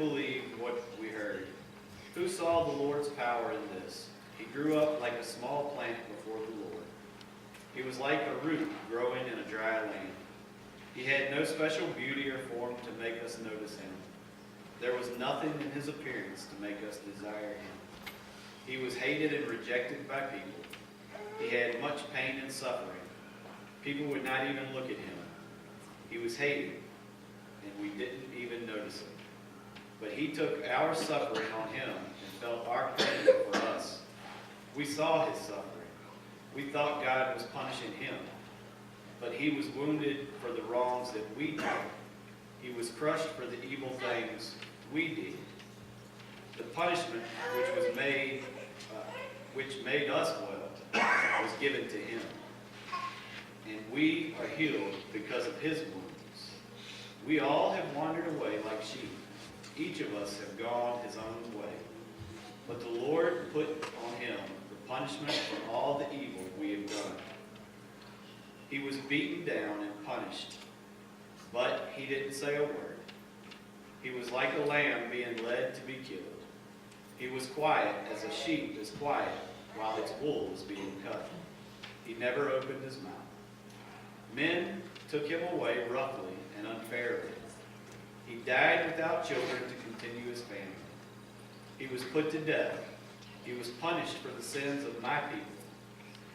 believe what we heard. Who saw the Lord's power in this? He grew up like a small plant before the Lord. He was like a root growing in a dry land. He had no special beauty or form to make us notice him. There was nothing in his appearance to make us desire him. He was hated and rejected by people. He had much pain and suffering. People would not even look at him. He was hated, and we didn't even notice him. But he took our suffering on him and felt our pain for us. We saw his suffering. We thought God was punishing him. But he was wounded for the wrongs that we did. He was crushed for the evil things we did. The punishment which made us well was given to him. And we are healed because of his wounds. We all have wandered away like sheep. Each of us have gone his own way. But the Lord put on him the punishment for all the evil we have done. He was beaten down and punished, but he didn't say a word. He was like a lamb being led to be killed. He was quiet as a sheep is quiet while its wool is being cut. He never opened his mouth. Men took him away roughly and unfairly. He died without children to continue his family. He was put to death. He was punished for the sins of my people.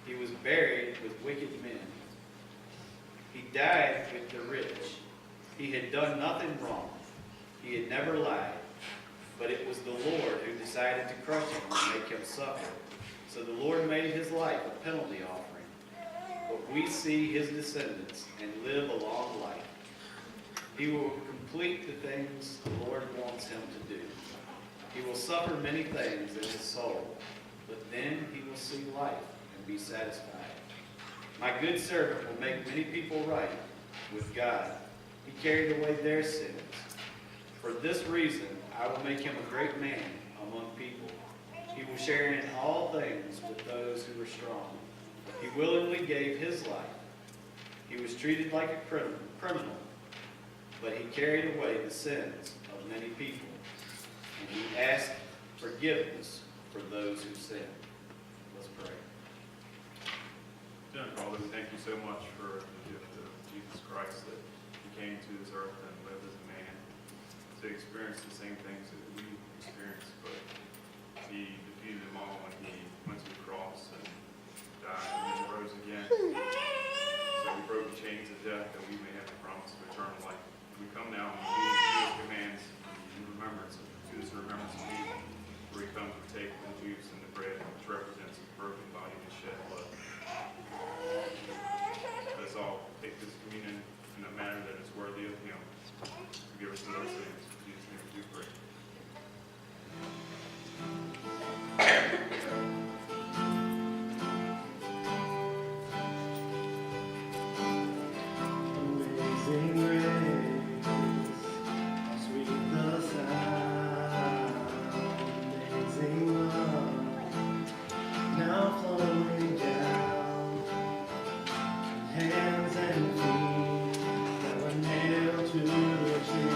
He was buried with wicked men. He died with the rich. He had done nothing wrong. He had never lied. But it was the Lord who decided to crush him and make him suffer. So the Lord made his life a penalty offering. But we see his descendants and live a long life. He will complete the things the Lord wants him to do. He will suffer many things in his soul, but then he will see life and be satisfied. My good servant will make many people right with God. He carried away their sins. For this reason, I will make him a great man among people. He will share in all things with those who are strong. He willingly gave his life. He was treated like a criminal, but he carried away the sins of many people. And he asked forgiveness for those who sinned. Let's pray. Heavenly Father, we thank you so much for the gift of Jesus Christ, that he came to this earth and lived as a man to experience the same things that we experience, but he defeated them all when he went to the cross and died and then rose again. So he broke the chains of death that we may have the promise of eternal life. We come now and we do his commands in remembrance of me, where he comes to take the juice and the bread, which represents his broken body and his shed blood. Let us all take this communion in a manner that is worthy of him. Forgive us of our sins. In Jesus' name we pray. Amazing grace, how sweet the sound, amazing love, now flowing down, hands and feet that were nailed to the tree,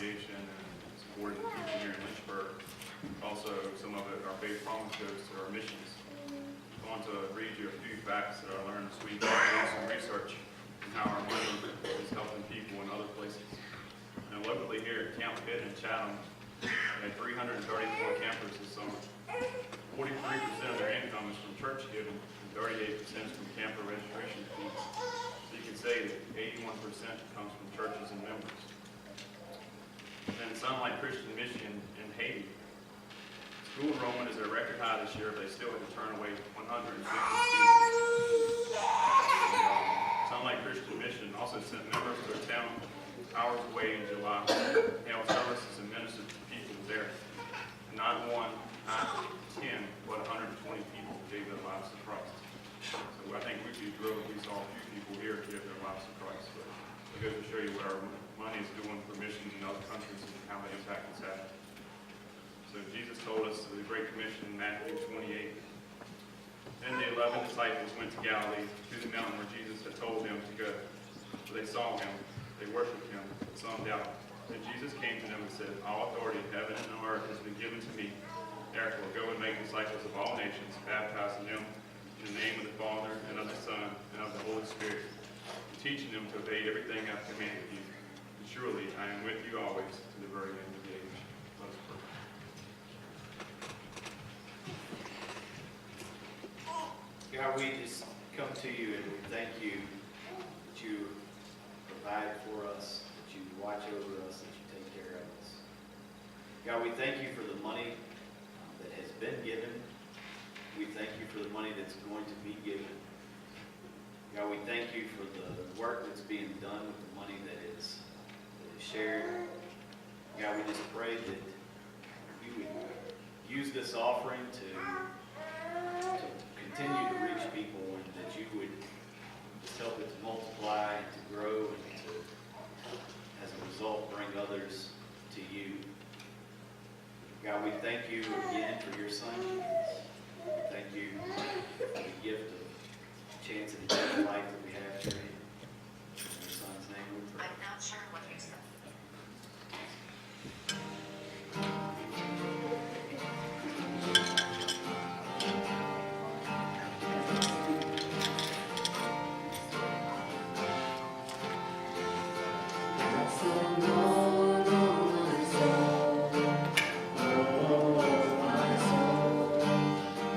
congregation and supporting the people here in Lynchburg. Also, some of it, our faith promise goes to our missions. I want to read you a few facts that I learned this week, doing some research on how our money is helping people in other places. And locally here at Camp Pitt in Chatham, we had 334 campers this summer. 43% of their income is from church giving, and 38% is from camper registration fees. So you can say that 81% comes from churches and members. And Sunlight Christian Mission in Haiti, school enrollment is at a record high this year, but they still had to turn away 150 students. Sunlight Christian Mission also sent members to a town hours away in July, held services and ministered to people there. And not one, not 10, but 120 people gave their lives to Christ. So I think we'd be thrilled if we saw a few people here give their lives to Christ. But it goes to show you what our money is doing for missions in other countries and how the impact is having. So Jesus told us the Great Commission in Matthew 28. Then the 11 disciples went to Galilee, to the mountain where Jesus had told them to go. So they saw him, they worshiped him, but some doubted. Then Jesus came to them and said, "All authority in heaven and on earth has been given to me. Therefore, go and make disciples of all nations, baptizing them in the name of the Father, and of the Son, and of the Holy Spirit, and teaching them to obey everything I've commanded you. And surely I am with you always to the very end of the age." Let us pray. God, we just come to you and we thank you that you provide for us, that you watch over us, that you take care of us. God, we thank you for the money that has been given. We thank you for the money that's going to be given. God, we thank you for the work that's being done with the money that is shared. God, we just pray that you would use this offering to continue to reach people, and that you would just help it to multiply and to grow and to, as a result, bring others to you. God, we thank you again for your Son, Jesus. We thank you for the gift of chance and eternal life that we have here. In your Son's name we pray. I'm not sure what you said.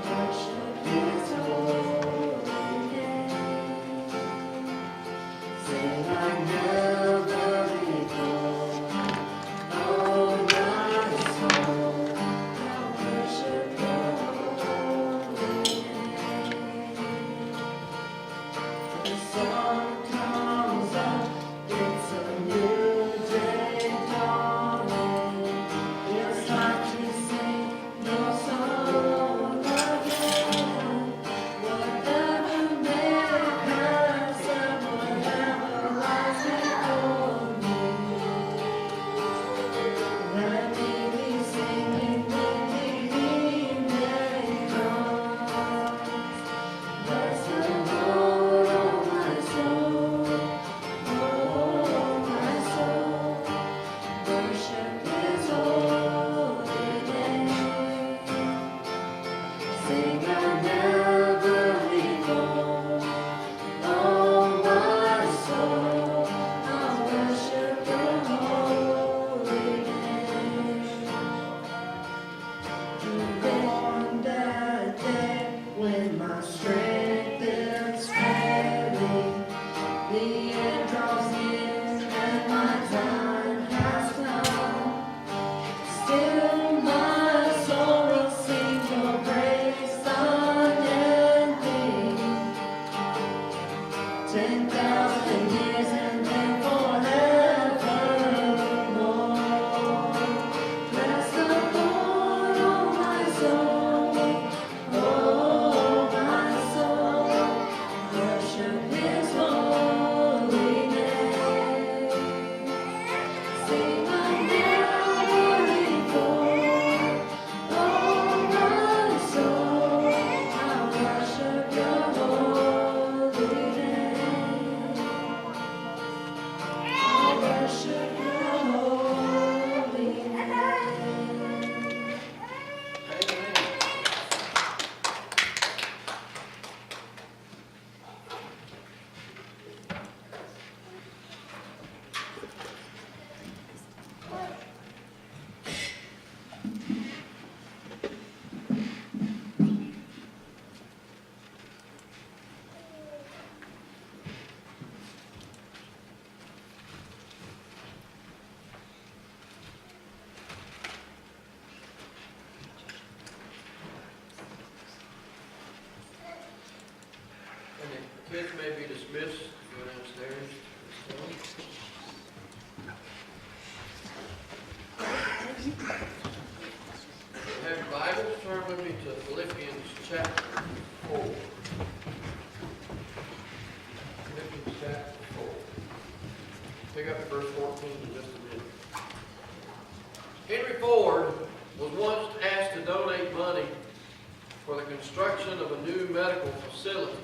Worship His holy name. Chris, go downstairs. Have your Bibles, turn with me to Philippians chapter 4. Philippians chapter 4. Pick up at verse 14 in just a minute. Henry Ford was once asked to donate money for the construction of a new medical facility.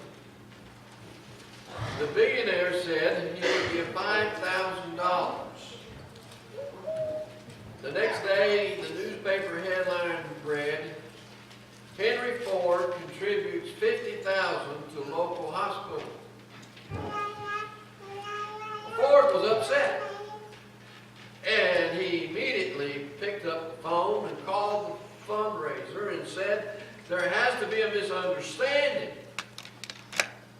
The billionaire said he would give $5,000. The next day, the newspaper headline read, Henry Ford contributes $50,000 to local hospital. Ford was upset, and he immediately picked up the phone and called the fundraiser and said, there has to be a misunderstanding.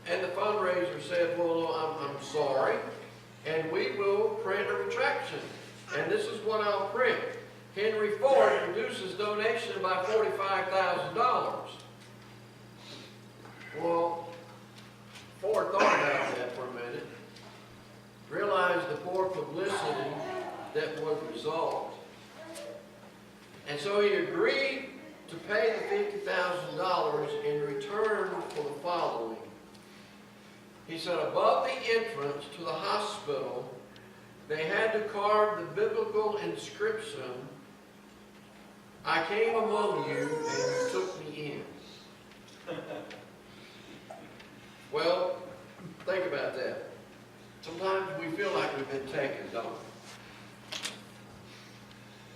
And the fundraiser said, well, I'm sorry, and we will print a retraction. And this is what I'll print. Henry Ford reduces donation by $45,000. Well, Ford thought about that for a minute, realized the poor publicity that would result. And so he agreed to pay the $50,000 in return for the following. He said above the entrance to the hospital, they had to carve the biblical inscription, I came among you and you took me in. Well, think about that. Sometimes we feel like we've been taken, don't we?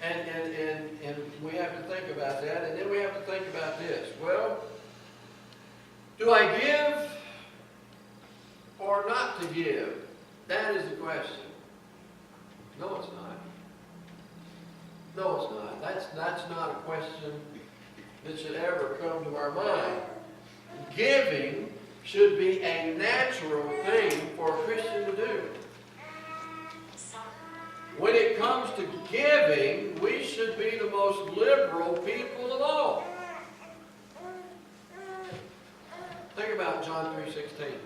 And we have to think about that, and then we have to think about this. Well, do I give or not to give? That is the question. No, it's not. No, it's not. That's not a question that should ever come to our mind. Giving should be a natural thing for a Christian to do. When it comes to giving, we should be the most liberal people of all. Think about John 3:16.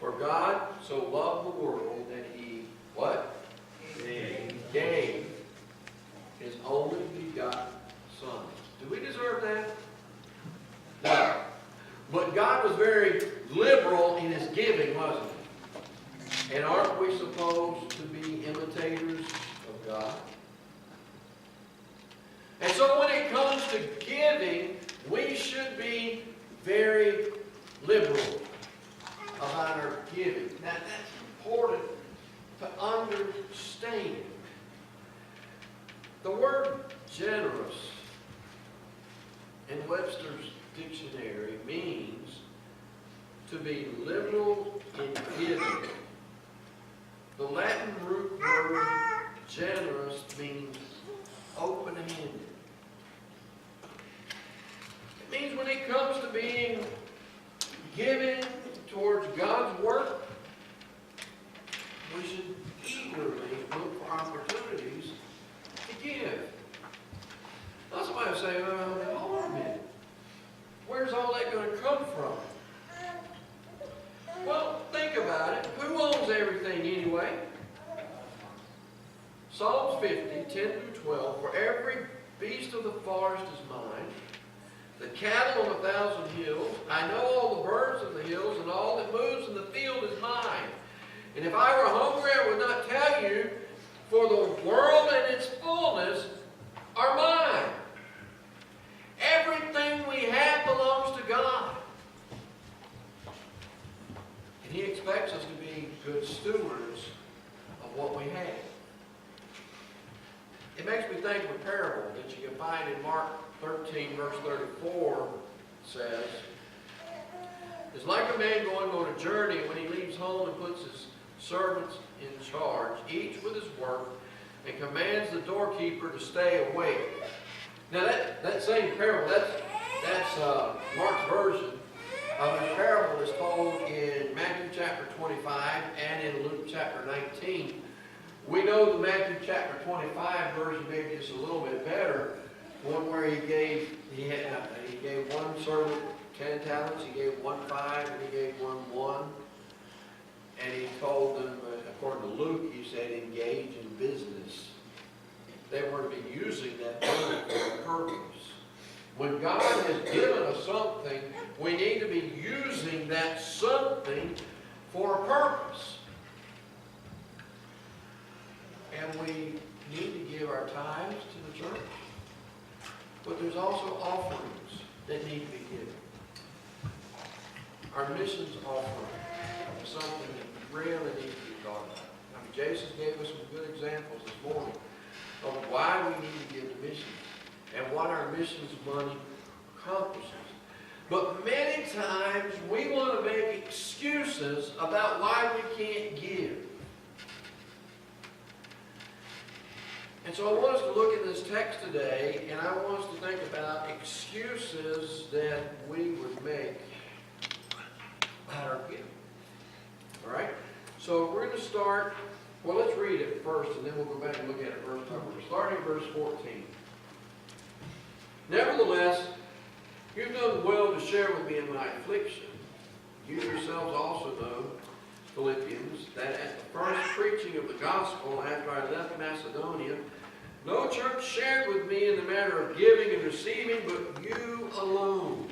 For God so loved the world that he, what? Gave his only begotten Son. Do we deserve that? No. But God was very liberal in his giving, wasn't he? And aren't we supposed to be imitators of God? And so when it comes to giving, we should be very liberal about our giving. Now that's important to understand. The word generous in Webster's dictionary means to be liberal in giving. The Latin root word generous means open-handed. It means when it comes to being giving towards God's work, we should eagerly look for opportunities to give. Now somebody will say, well, hold on a minute. Where's all that going to come from? Well, think about it. Who owns everything anyway? Psalms 50, 10 through 12, for every beast of the forest is mine, the cattle on 1,000 hills. I know all the birds of the hills, and all that moves in the field is mine. And if I were hungry, I would not tell you, for the world and its fullness are mine. Everything we have belongs to God. And he expects us to be good stewards of what we have. It makes me think of a parable that you can find in Mark 13, verse 34, says, it's like a man going on a journey when he leaves home and puts his servants in charge, each with his work, and commands the doorkeeper to stay awake. Now that same parable, that's Mark's version of the parable is told in Matthew chapter 25 and in Luke chapter 19. We know the Matthew chapter 25 version maybe just a little bit better, one where he gave one servant 10 talents, he gave one 5, and he gave one 1. and he told them, according to Luke, he said, engage in business. They were to be using that money for a purpose. When God has given us something, we need to be using that something for a purpose. And we need to give our tithes to the church. But there's also offerings that need to be given. Our missions offering is something that really needs to be thought about. I mean, Jason gave us some good examples this morning of why we need to give to missions and what our missions money accomplishes. But many times we want to make excuses about why we can't give. And so I want us to look at this text today, and I want us to think about excuses that we would make about our giving. All right? So we're going to start, well, let's read it first, and then we'll go back and look at it verse by verse. Starting at verse 14. Nevertheless, you've done well to share with me in my affliction. You yourselves also know, Philippians, that at the first preaching of the gospel after I left Macedonia, no church shared with me in the matter of giving and receiving, but you alone.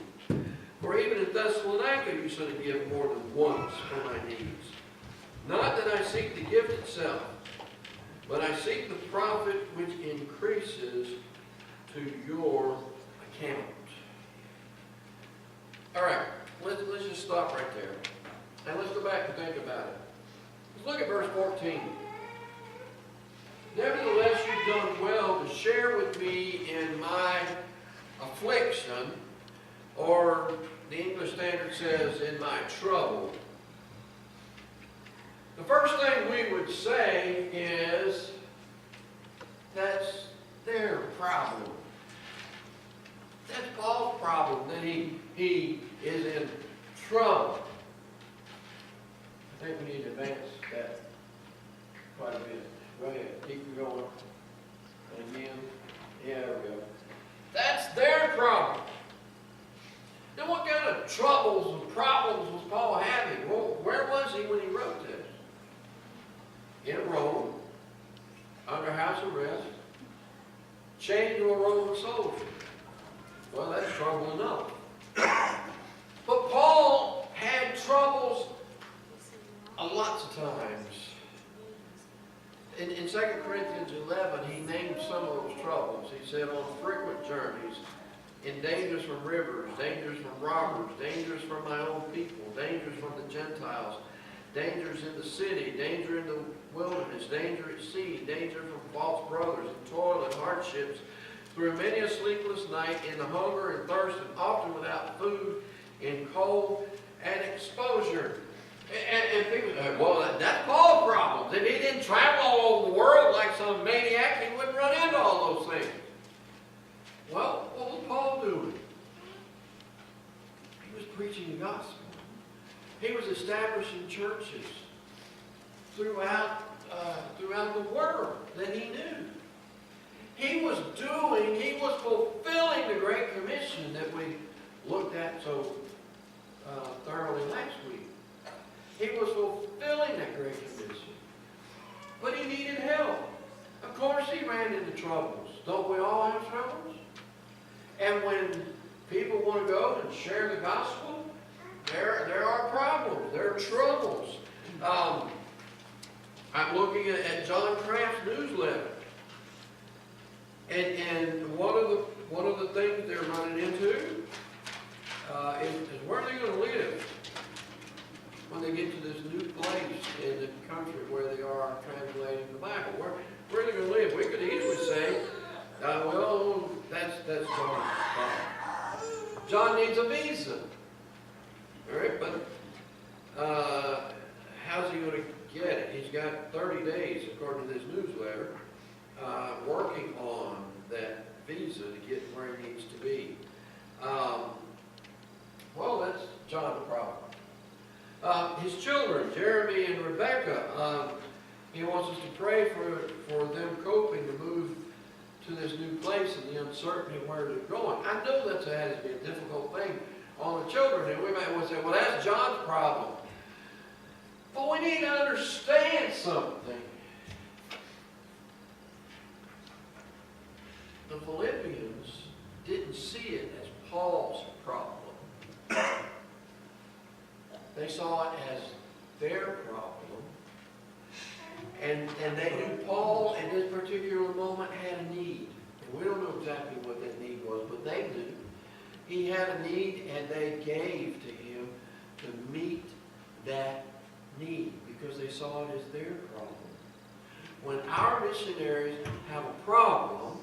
For even in Thessalonica you sent a gift more than once for my needs. Not that I seek the gift itself, but I seek the profit which increases to your account. All right, let's just stop right there. And let's go back and think about it. Let's look at verse 14. Nevertheless, you've done well to share with me in my affliction, or the English Standard says, in my trouble. The first thing we would say is, that's their problem. That's Paul's problem, that he is in trouble. I think we need to advance that quite a bit. Go ahead, keep going. And again, yeah, there we go. That's their problem. Then what kind of troubles and problems was Paul having? Well, where was he when he wrote this? In Rome, under house arrest, chained to a Roman soldier. Well, that's trouble enough. But Paul had troubles lots of times. In 2 Corinthians 11, he named some of those troubles. He said, on frequent journeys, in dangers from rivers, dangers from robbers, dangers from my own people, dangers from the Gentiles, dangers in the city, danger in the wilderness, danger at sea, danger from false brothers, and toil and hardships, through many a sleepless night, in the hunger and thirst, and often without food, in cold and exposure. And people say, well, that's Paul's problems. If he didn't travel all over the world like some maniac, he wouldn't run into all those things. Well, what was Paul doing? He was preaching the gospel. He was establishing churches throughout the world that he knew. He was fulfilling the Great Commission that we looked at so thoroughly last week. He was fulfilling that Great Commission. But he needed help. Of course he ran into troubles. Don't we all have troubles? And when people want to go and share the gospel, there are problems. There are troubles. I'm looking at John Kraft's newsletter. And one of the things they're running into is where are they going to live when they get to this new place in the country where they are translating the Bible? Where are they going to live? We could easily say, well, that's John's problem. John needs a visa. All right, but how's he going to get it? He's got 30 days, according to this newsletter, working on that visa to get where he needs to be. Well, that's John's problem. His children, Jeremy and Rebecca, he wants us to pray for them coping to move to this new place and the uncertainty of where they're going. I know that has to be a difficult thing on the children, and we might want to say, well, that's John's problem. But we need to understand something. The Philippians didn't see it as Paul's problem. They saw it as their problem. And they knew Paul in this particular moment had a need. And we don't know exactly what that need was, but they knew. He had a need, and they gave to him to meet that need because they saw it as their problem. When our missionaries have a problem,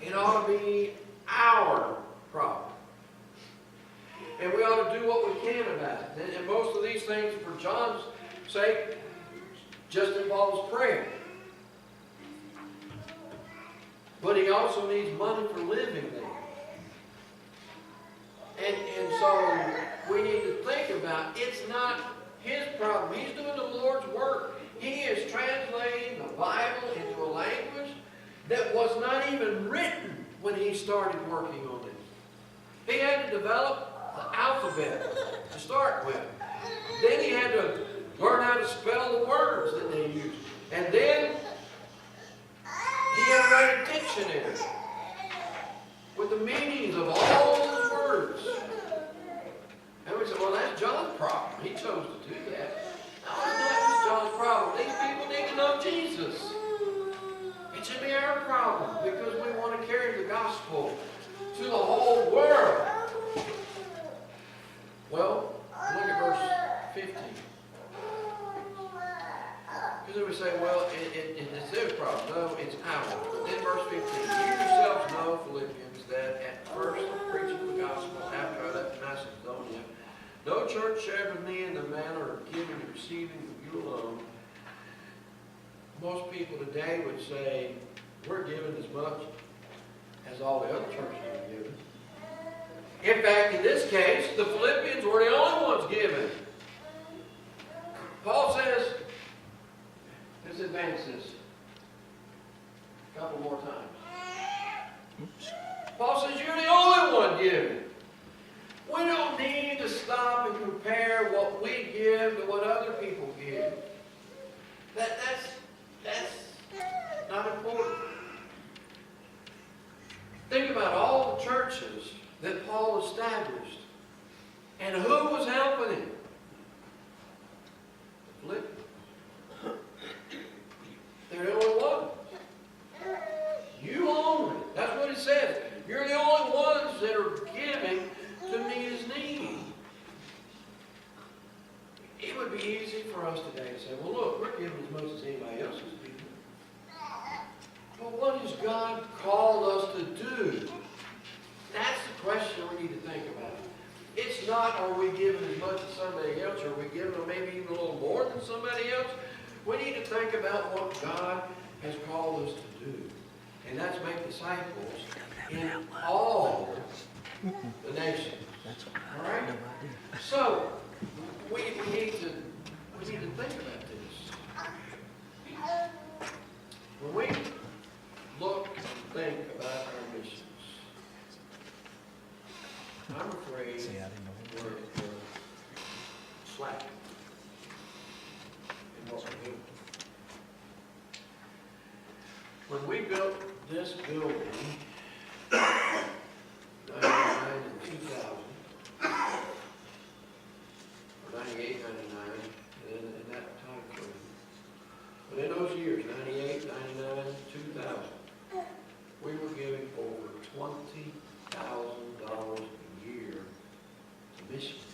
it ought to be our problem. And we ought to do what we can about it. And most of these things, for John's sake, just involves prayer. But he also needs money for living there. And so we need to think about, it's not his problem. He's doing the Lord's work. He is translating the Bible into a language that was not even written when he started working on it. He had to develop the alphabet to start with. Then he had to learn how to spell the words that they used. And then he had to write a dictionary with the meanings of all those words. And we said, well, that's John's problem. He chose to do that. No, it's not just John's problem. These people need to know Jesus. It should be our problem because we want to carry the gospel to the whole world. Well, look at verse 15. Because then we say, well, it's their problem. No, it's ours. But then verse 15. You yourselves know, Philippians, that at first of preaching the gospel, after I left Macedonia, no church shared with me in the manner of giving and receiving with you alone. Most people today would say, we're giving as much as all the other churches are giving. In fact, in this case, the Philippians were the only ones giving. Paul says, let's advance this a couple more times. Paul says, you're the only one giving. We don't need to stop and compare what we give to what other people give. That's not important. Think about all the churches that Paul established. And who was helping him? The Philippians. They're the only ones. You only. That's what it says. You're the only ones that are giving to meet his need. It would be easy for us today to say, well, look, we're giving as much as anybody else is giving. But what has God called us to do? That's the question we need to think about. It's not, are we giving as much as somebody else, or are we giving them maybe even a little more than somebody else? We need to think about what God has called us to do. And that's make disciples in all the nations. All right? So, we need to think about this. When we look and think about our missions, I'm afraid we're slack in what we're doing. When we built this building, 99 and 2000, or 98, 99, in that time frame. But in those years, 98, 99, 2000, we were giving over $20,000 a year to missions.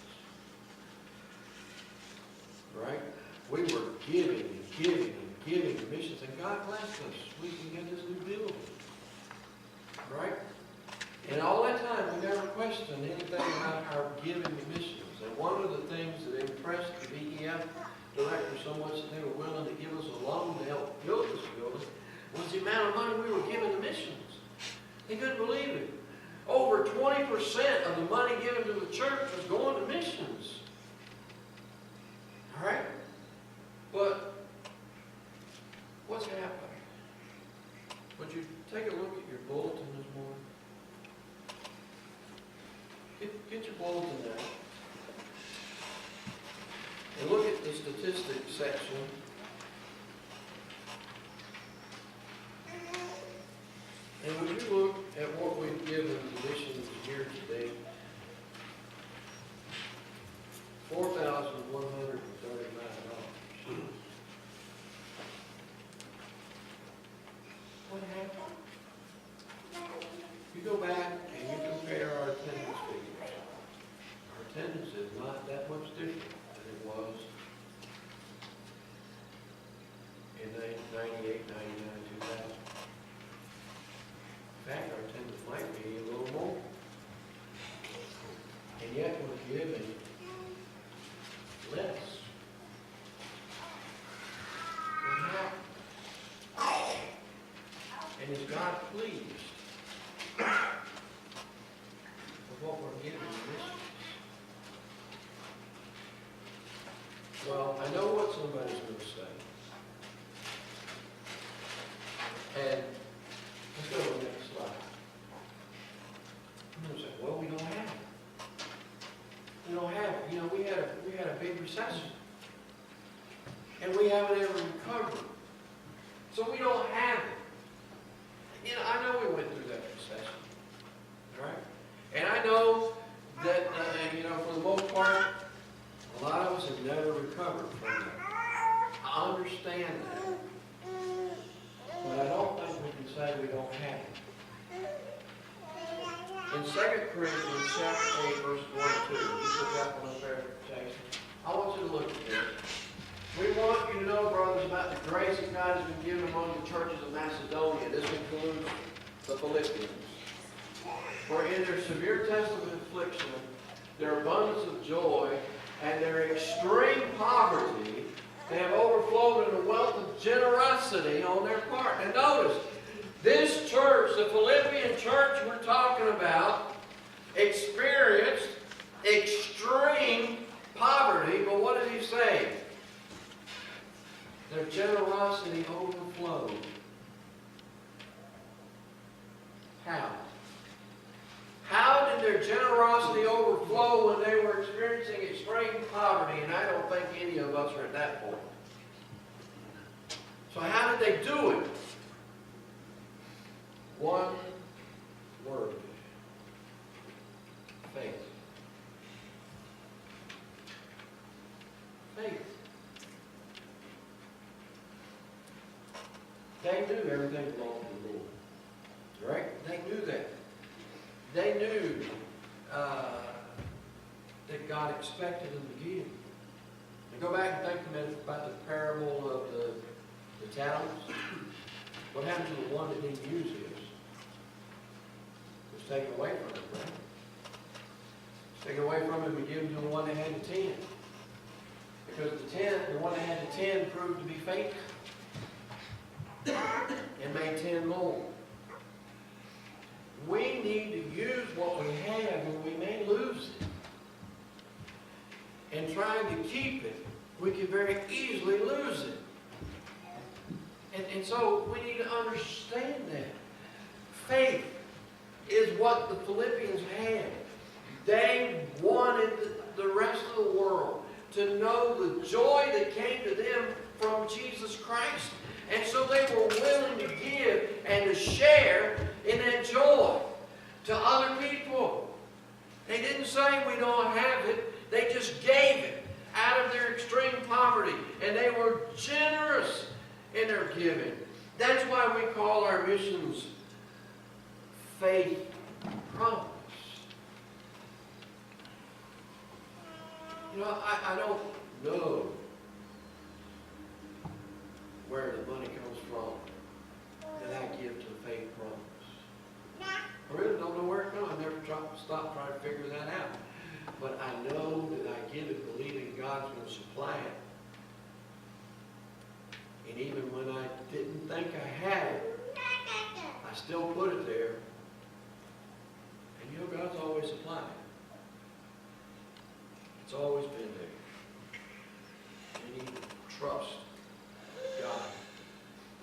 Right? We were giving and giving and giving to missions, and God blessed us. We can get this new building. Right? And all that time, we never questioned anything about our giving to missions. And one of the things that impressed the BEF director so much that they were willing to give us a loan to help build this building was the amount of money we were giving to missions. They couldn't believe it. Over 20% of the money given to the church was going to missions. All right? But what's happening? Would you take a look at your bulletin this morning? Get your bulletin out. And look at this statistics section. And when you look at what we've given missions year to date, $4,139. What happened? You go back and you compare our attendance figures. Our attendance is not that much different than it was in 98, 99, 2000. In fact, our attendance might be a little more. And yet we're giving less. What happened? And is God pleased with what we're giving in missions? Well, I know what somebody's going to say. And let's go to the next slide. I'm going to say, well, we don't have it. We don't have it. You know, we had a big recession. And we haven't ever recovered. So we don't have it. You know, I know we went through that recession. All right? And I know that, you know, for the most part, a lot of us have never recovered from that. I understand that. But I don't think we can say we don't have it. In 2 Corinthians chapter 8, verse 1 and 2, you put that one up there, Jason. I want you to look at this. We want you to know, brothers, about the grace that God has been given among the churches of Macedonia. This includes the Philippians. For in their severe test of affliction, their abundance of joy, and their extreme poverty, they have overflowed in a wealth of generosity on their part. And notice, this church, the Philippian church we're talking about, experienced extreme poverty. But what did he say? Their generosity overflowed. How? How did their generosity overflow when they were experiencing extreme poverty? And I don't think any of us are at that point. So how did they do it? One word. Faith. Faith. They knew everything belonged to the Lord. Right? They knew that. They knew that God expected them to give. And go back and think a minute about the parable of the talents. What happened to the one that didn't use his? It was taken away from him, right? It was taken away from him and given to the one that had the 10. Because the one that had the 10 proved to be faithful. And made 10 more. We need to use what we have, and we may lose it. And trying to keep it, we can very easily lose it. And so we need to understand that. Faith is what the Philippians had. They wanted the rest of the world to know the joy that came to them from Jesus Christ. And so they were willing to give and to share in that joy to other people. They didn't say we don't have it. They just gave it out of their extreme poverty. And they were generous in their giving. That's why we call our missions faith promise. You know, I don't know where the money comes from that I give to the faith promise. I really don't know where it comes. I never stopped trying to figure that out. But I know that I give it believing God's going to supply it. And even when I didn't think I had it, I still put it there. And you know, God's always supplied it. It's always been there. You need to trust God.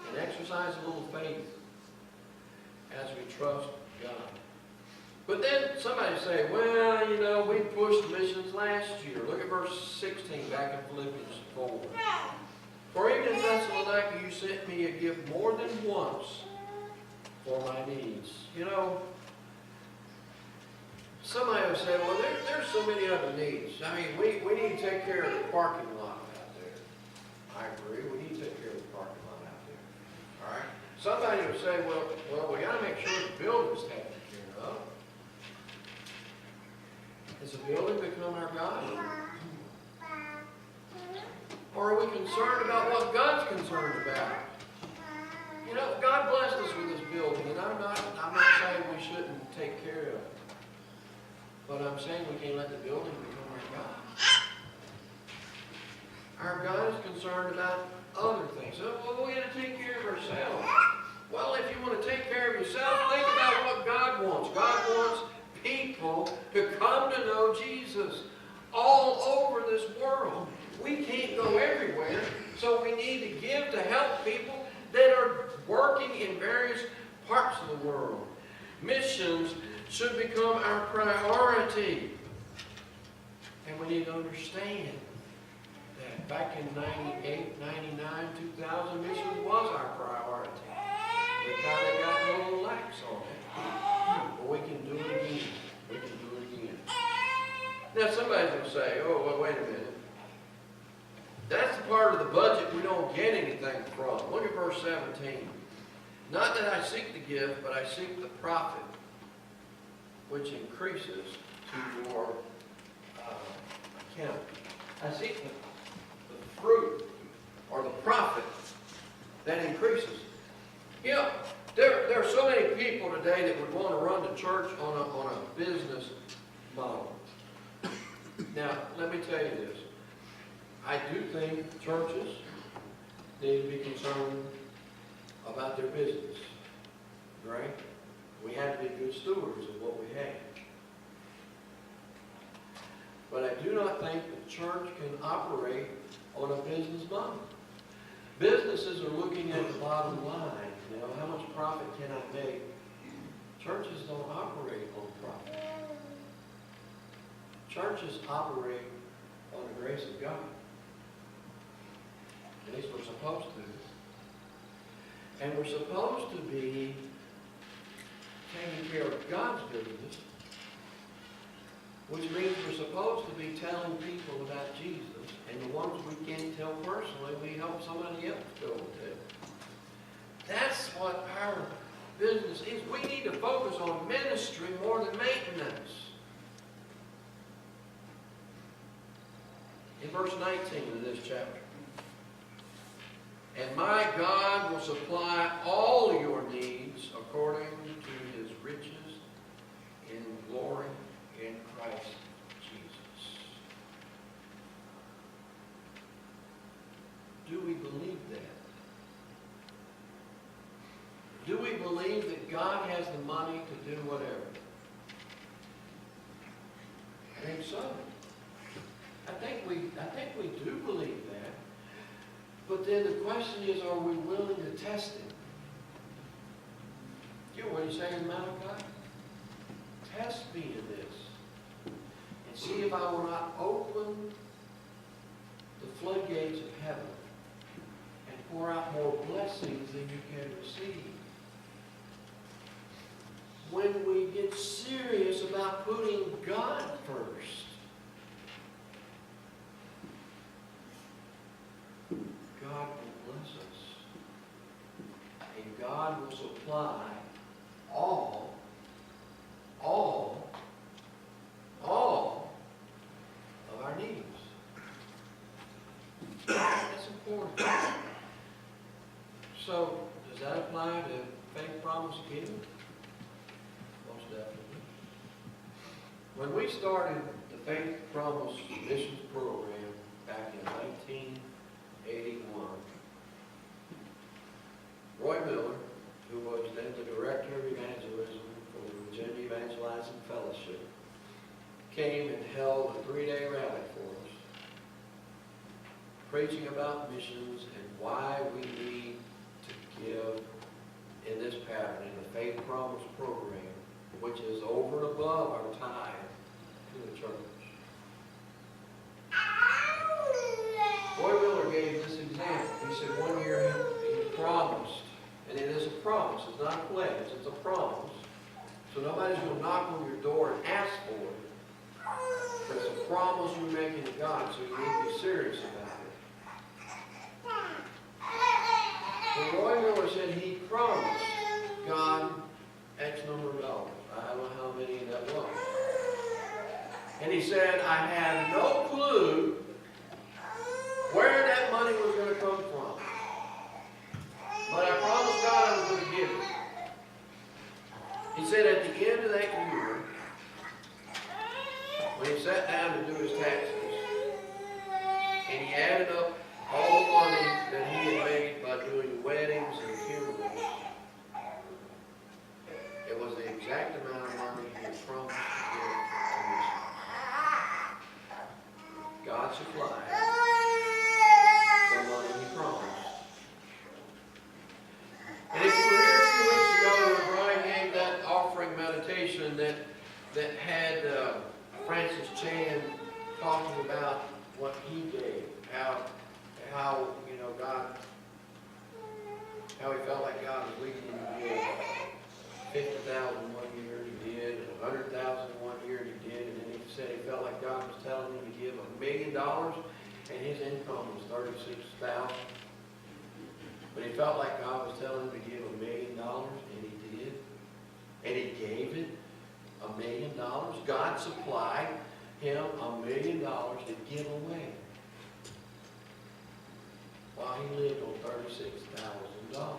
And exercise a little faith as we trust God. But then somebody say, well, you know, we pushed missions last year. Look at verse 16 back in Philippians 4. For even in Thessalonica you sent me a gift more than once for my needs. You know, somebody will say, well, there's so many other needs. I mean, we need to take care of the parking lot out there. I agree, we need to take care of the parking lot out there. All right? Somebody will say, well, we got to make sure the building's taken care of. Has the building become our God? Or are we concerned about what God's concerned about? You know, God blessed us with this building, and I'm not saying we shouldn't take care of it. But I'm saying we can't let the building become our God. Our God is concerned about other things. So, well, we got to take care of ourselves. Well, if you want to take care of yourself, think about what God wants. God wants people to come to know Jesus all over this world. We can't go everywhere, so we need to give to help people that are working in various parts of the world. Missions should become our priority. And we need to understand that back in 98, 99, 2000, missions was our priority. We kind of got a little lax on it. But we can do it again. We can do it again. Now somebody's going to say, oh, well, wait a minute. That's the part of the budget we don't get anything from. Look at verse 17. Not that I seek the gift, but I seek the profit, which increases to your account. I seek the fruit or the profit that increases. You know, there are so many people today that would want to run the church on a business model. Now, let me tell you this. I do think churches need to be concerned about their business, right? We have to be good stewards of what we have. But I do not think the church can operate on a business model. Businesses are looking at the bottom line. You know, how much profit can I make? Churches don't operate on profit. Churches operate on the grace of God. At least we're supposed to. And we're supposed to be taking care of God's business, which means we're supposed to be telling people about Jesus. And the ones we can't tell personally, we help somebody else go with it. That's what our business is. We need to focus on ministry more than maintenance. In verse 19 of this chapter. And my God will supply all your needs according to his riches in glory in Christ Jesus. Do we believe that? Do we believe that God has the money to do whatever? I think so. I think we do believe that. But then the question is, are we willing to test it? You know what he's saying, Malachi? Test me in this. And see if I will not open the floodgates of heaven and pour out more blessings than you can receive. When we get serious about putting God first, God will bless us. And God will supply all of our needs. That's important. So, does that apply to faith promise giving? Most definitely. When we started the Faith Promise Missions Program back in 1981, Roy Miller, who was then the Director of Evangelism for the Virginia Evangelizing Fellowship, came and held a 3-day rally for us, preaching about missions and why we need to give in this pattern, in the Faith Promise program, which is over and above our tithe to the church. Roy Miller gave this example. He said one year he promised, and it is a promise, it's not a pledge, it's a promise. So nobody's going to knock on your door and ask for it. But it's a promise you're making to God, so you need to be serious about it. Well, Roy Miller said he promised God X number of dollars. I don't know how many that was. And he said, I had no clue where that money was going to come from. But I promised God I was going to give it. He said at the end of that year, when he sat down to do his taxes, and he added up all the money that he had made by doing weddings and funerals, it was the exact amount of money he had promised to give to missions. God supplied the money he promised. And if you were here a few weeks ago when Brian gave that offering meditation that had Francis Chan talking about what he gave, how you know God, how he felt like God was leading him to give 50,000 one year, he did, 100,000 one year, he did, and then he said he felt like God was telling him to give $1 million, and his income was $36,000. But he felt like God was telling him to give $1 million, and he did, and he gave it. $1 million. God supplied him $1 million to give away while he lived on $36,000.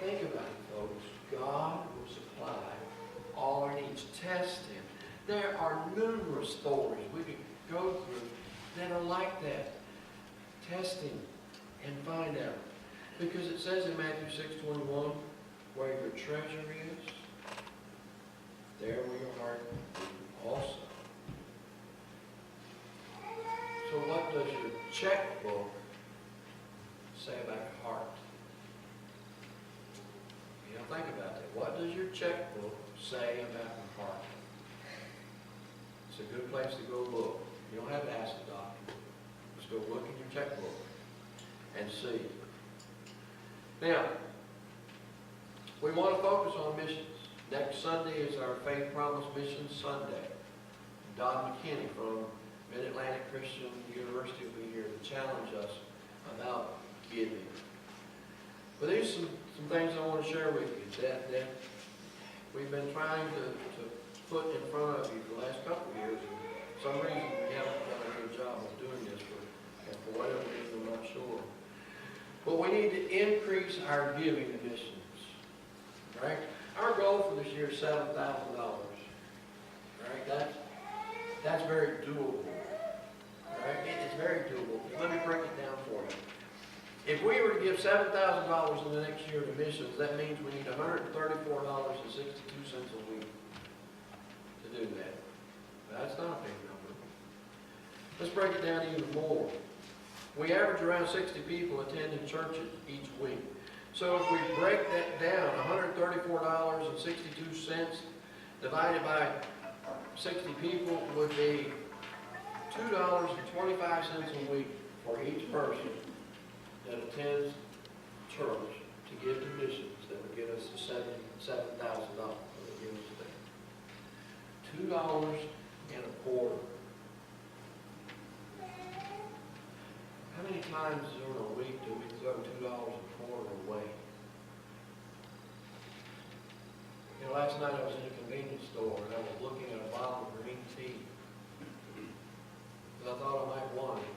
Think about it, folks. God will supply all our needs. Test him. There are numerous stories we could go through that are like that. Test him and find out. Because it says in Matthew 6:21, where your treasure is, there will your heart be also. So what does your checkbook say about your heart? You know, think about that. What does your checkbook say about your heart? It's a good place to go look. You don't have to ask the doctor. Just go look in your checkbook and see. Now, we want to focus on missions. Next Sunday is our Faith Promise Mission Sunday. Don McKinney from Mid-Atlantic Christian University will be here to challenge us about giving. But there's some things I want to share with you that we've been trying to put in front of you for the last couple of years. For some reason we haven't done a good job of doing this for whatever reason, I'm not sure. But we need to increase our giving to missions. Right? Our goal for this year is $7,000. Right? That's very doable. Right? It's very doable. Let me break it down for you. If we were to give $7,000 in the next year to missions, that means we need $134.62 a week to do that. That's not a big number. Let's break it down even more. We average around 60 people attending church each week. So if we break that down, $134.62 divided by 60 people would be $2.25 a week for each person that attends church to give to missions. That would get us to $7,000 that would give us there. $2.25. How many times during a week do we throw $2.25 away? You know, last night I was in a convenience store and I was looking at a bottle of green tea. Because I thought I might want it.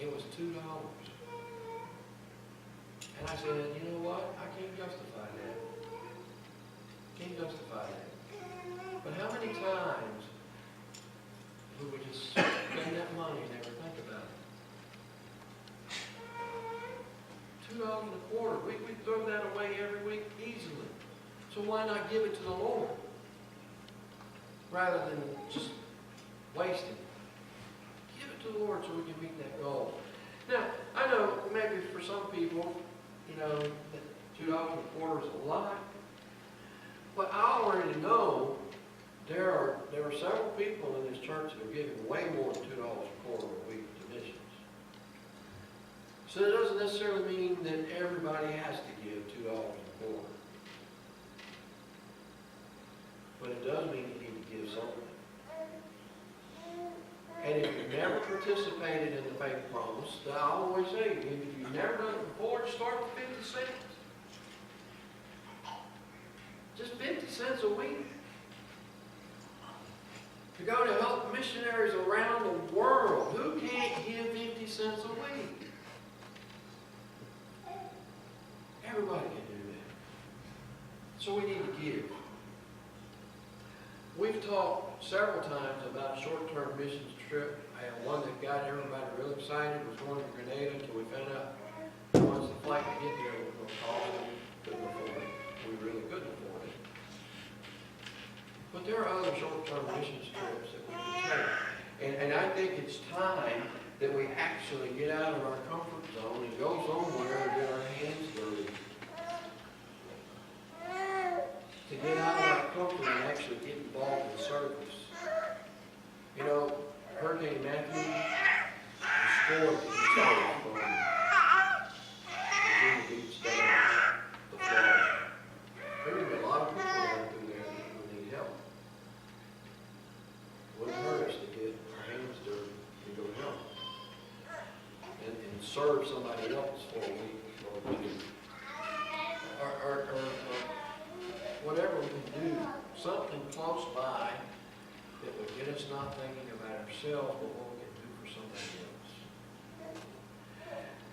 It was $2. And I said, you know what? I can't justify that. Can't justify that. But how many times would we just spend that money and never think about it? $2.25. We throw that away every week easily. So why not give it to the Lord? Rather than just wasting it. Give it to the Lord so we can meet that goal. Now, I know maybe for some people, you know, that $2.25 is a lot. several people in this church that are giving way more than $2 a quarter a week to missions. So it doesn't necessarily mean that everybody has to give $2 a quarter. But it does mean you need to give something. And if you've never participated in the faith promise, I always say, if you've never done it before, just start with 50 cents. Just 50 cents a week. To go to help missionaries around the world. Who can't give 50 cents a week? Everybody can do that. So we need to give. We've talked several times about a short-term missions trip, and one that got everybody real excited was going to Grenada until we found out once the flight to get there was going to cost, and we couldn't afford it. We really couldn't afford it. But there are other short-term missions trips that we can take. And I think it's time that we actually get out of our comfort zone and go somewhere and get our hands dirty. To get out of our comfort and actually get involved in service. You know, Hurricane Matthew destroyed the Florida from Virginia Beach down to Florida. There would be a lot of people down through there that would need help. It wouldn't hurt us to get our hands dirty and go help. And serve somebody else for a week or two. Or whatever we can do, something close by that would get us not thinking about ourselves, but what we can do for somebody else.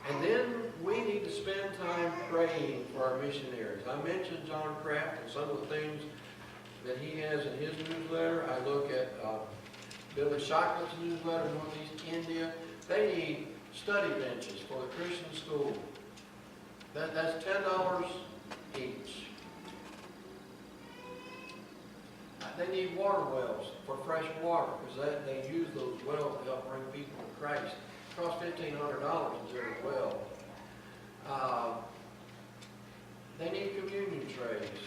And then we need to spend time praying for our missionaries. I mentioned John Kraft and some of the things that he has in his newsletter. I look at Billy Shocklett's newsletter, Northeast India. They need study benches for the Christian school. That's $10 each. They need water wells for fresh water because they use those wells to help bring people to Christ. It costs $1,500 to do a well. They need communion trays.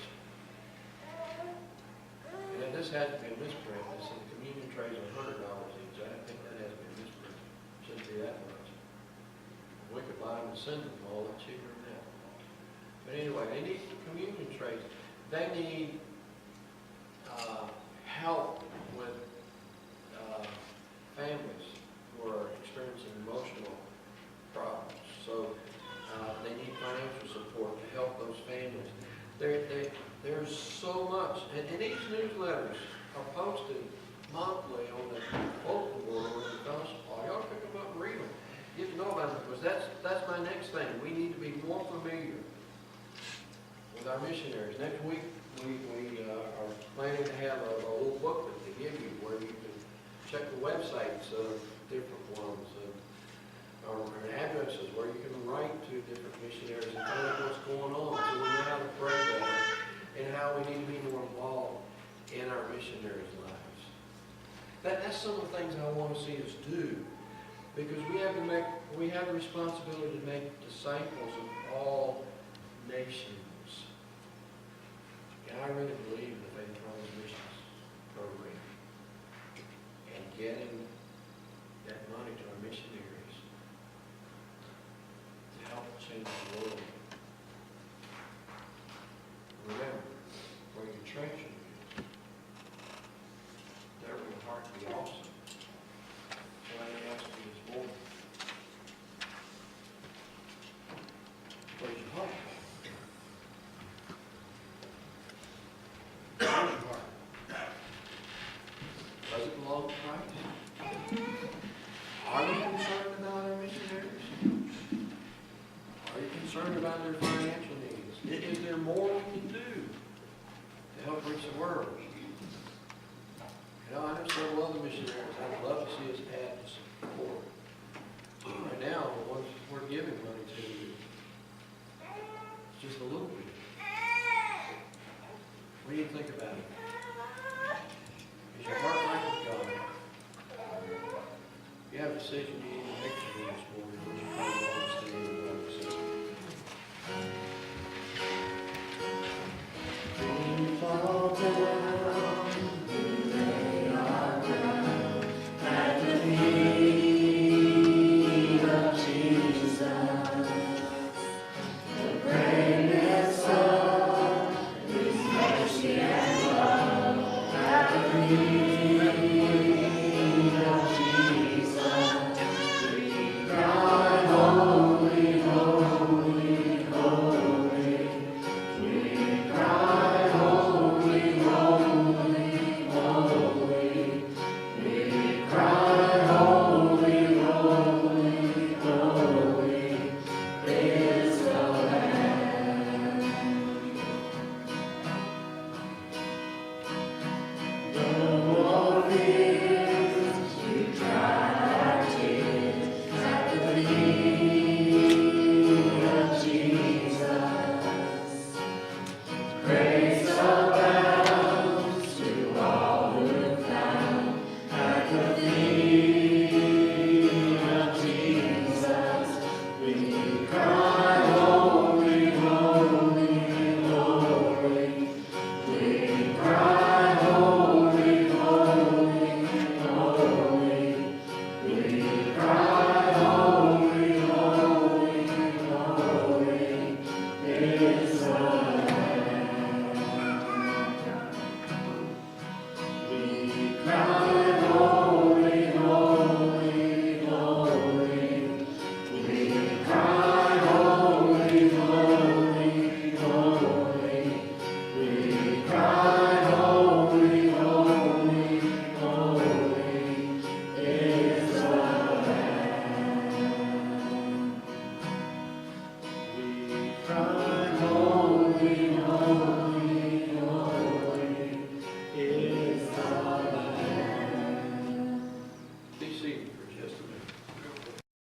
And this has to be a misprint. This is communion trays are $100 each. I think that has to be a misprint. Shouldn't be that much. We could buy them and send them all. That's cheaper than that. But anyway, they need communion trays. They need help with families who are experiencing emotional problems. So they need financial support to help those families. There's so much, and these newsletters are posted monthly on the bulletin board on the fellowship hall. Y'all pick them up and read them. Get to know about them because that's my next thing. We need to be more familiar with our missionaries. Next week, we are planning to have a little booklet to give you where you can check the websites of different ones or addresses where you can write to different missionaries and find out what's going on so we know how to pray better and how we need to be more involved in our missionaries' lives. That's some of the things I want to see us do because we have the responsibility to make disciples of all nations. And I really believe in the Faith Promise Missions program and getting that money to our missionaries to help change the world. Remember, where your treasure is, there will your heart be also. So I ask you this morning, where's your heart? Does it belong to Christ? Are you concerned about our missionaries? Are you concerned about their financial needs? Is there more we can do to help reach the world? You know, I have several other missionaries I'd love to see us add to support. Right now, the ones we're giving money to, it's just a little bit. What do you think about it? Is your heart right with God? You have a decision you need